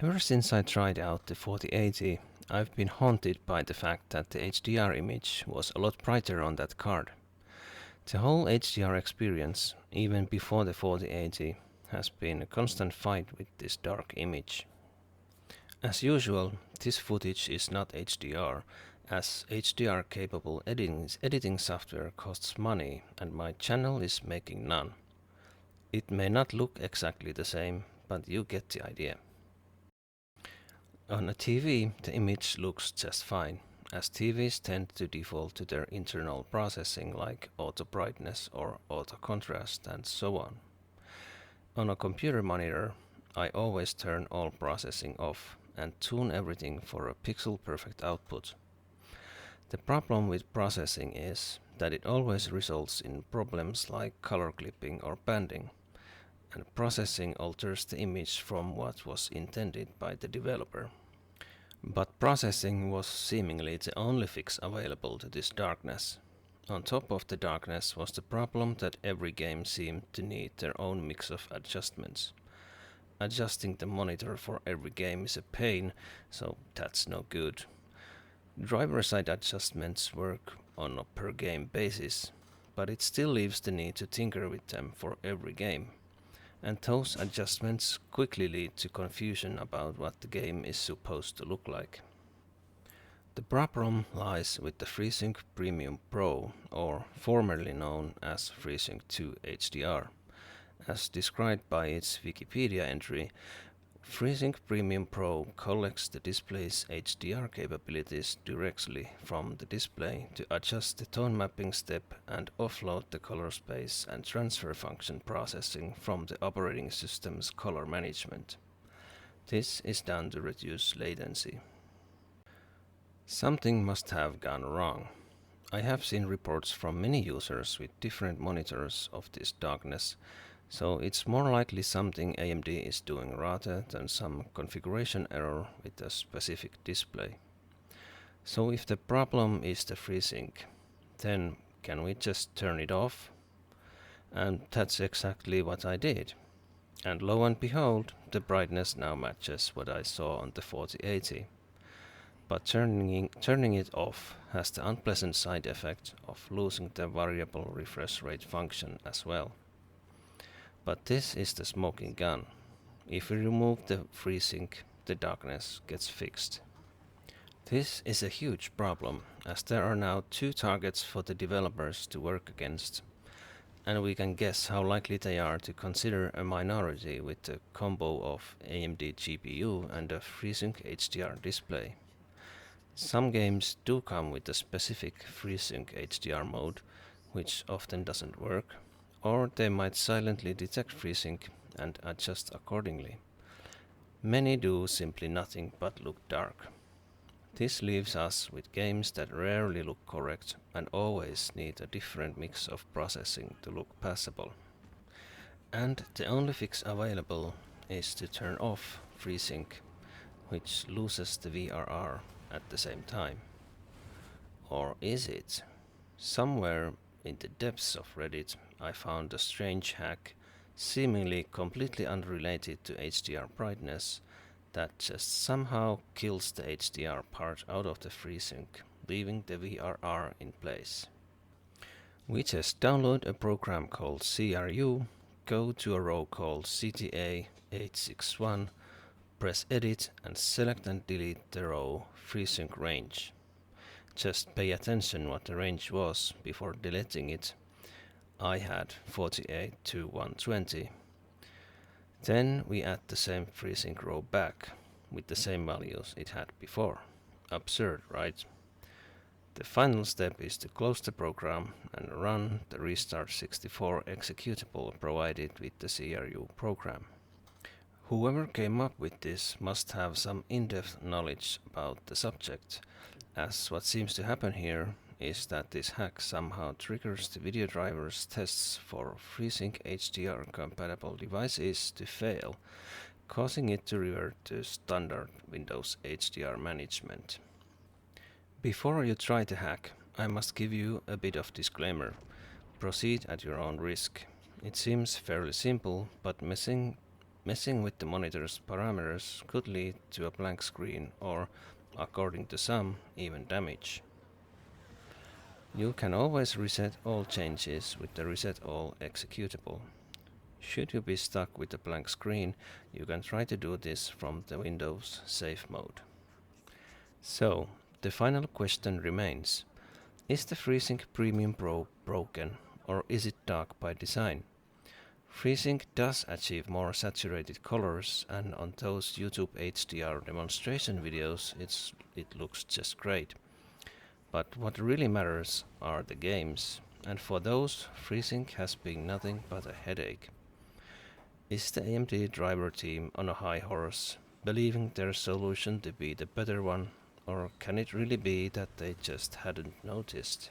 Ever since I tried out the 4080, I've been haunted by the fact that the HDR image was a lot brighter on that card. The whole HDR experience, even before the 4080, has been a constant fight with this dark image. As usual, this footage is not HDR, as HDR-capable editing software costs money and my channel is making none. It may not look exactly the same, but you get the idea. On a TV, the image looks just fine, as TVs tend to default to their internal processing like auto brightness or auto contrast and so on. On a computer monitor, I always turn all processing off and tune everything for a pixel perfect output. The problem with processing is that it always results in problems like color clipping or banding, and processing alters the image from what was intended by the developer. But processing was seemingly the only fix available to this darkness. On top of the darkness was the problem that every game seemed to need their own mix of adjustments. Adjusting the monitor for every game is a pain, so that's no good. Driver-side adjustments work on a per-game basis, but it still leaves the need to tinker with them for every game. And those adjustments quickly lead to confusion about what the game is supposed to look like. The problem lies with the FreeSync Premium Pro, or formerly known as FreeSync 2 HDR. As described by its Wikipedia entry, FreeSync Premium Pro collects the display's HDR capabilities directly from the display to adjust the tone mapping step and offload the color space and transfer function processing from the operating system's color management. This is done to reduce latency. Something must have gone wrong. I have seen reports from many users with different monitors of this darkness, so it's more likely something AMD is doing rather than some configuration error with a specific display. So if the problem is the FreeSync, then can we just turn it off? And that's exactly what I did. And lo and behold, the brightness now matches what I saw on the 4080. But turning it off has the unpleasant side effect of losing the variable refresh rate function as well. But this is the smoking gun. If we remove the FreeSync, the darkness gets fixed. This is a huge problem, as there are now two targets for the developers to work against, and we can guess how likely they are to consider a minority with the combo of AMD GPU and a FreeSync HDR display. Some games do come with a specific FreeSync HDR mode, which often doesn't work, or they might silently detect FreeSync and adjust accordingly. Many do simply nothing but look dark. This leaves us with games that rarely look correct and always need a different mix of processing to look passable. And the only fix available is to turn off FreeSync, which loses the VRR at the same time. Or is it? Somewhere in the depths of Reddit, I found a strange hack, seemingly completely unrelated to HDR brightness, that just somehow kills the HDR part out of the FreeSync, leaving the VRR in place. We just download a program called CRU, go to a row called CTA 861, press edit and select and delete the row FreeSync range. Just pay attention what the range was before deleting it. I had 48 to 120. Then we add the same FreeSync row back with the same values it had before. Absurd, right? The final step is to close the program and run the restart 64 executable provided with the CRU program. Whoever came up with this must have some in-depth knowledge about the subject, as what seems to happen here is that this hack somehow triggers the video driver's tests for FreeSync HDR compatible devices to fail, causing it to revert to standard Windows HDR management. Before you try the hack, I must give you a bit of disclaimer. Proceed at your own risk. It seems fairly simple, but messing Messing with the monitor's parameters could lead to a blank screen or, according to some, even damage. You can always reset all changes with the reset all executable. Should you be stuck with a blank screen, you can try to do this from the Windows safe mode. So, the final question remains: is the FreeSync Premium Pro broken, or is it dark by design? FreeSync does achieve more saturated colors, and on those YouTube HDR demonstration videos it looks just great. But what really matters are the games, and for those, FreeSync has been nothing but a headache. Is the AMD driver team on a high horse, believing their solution to be the better one, or can it really be that they just hadn't noticed?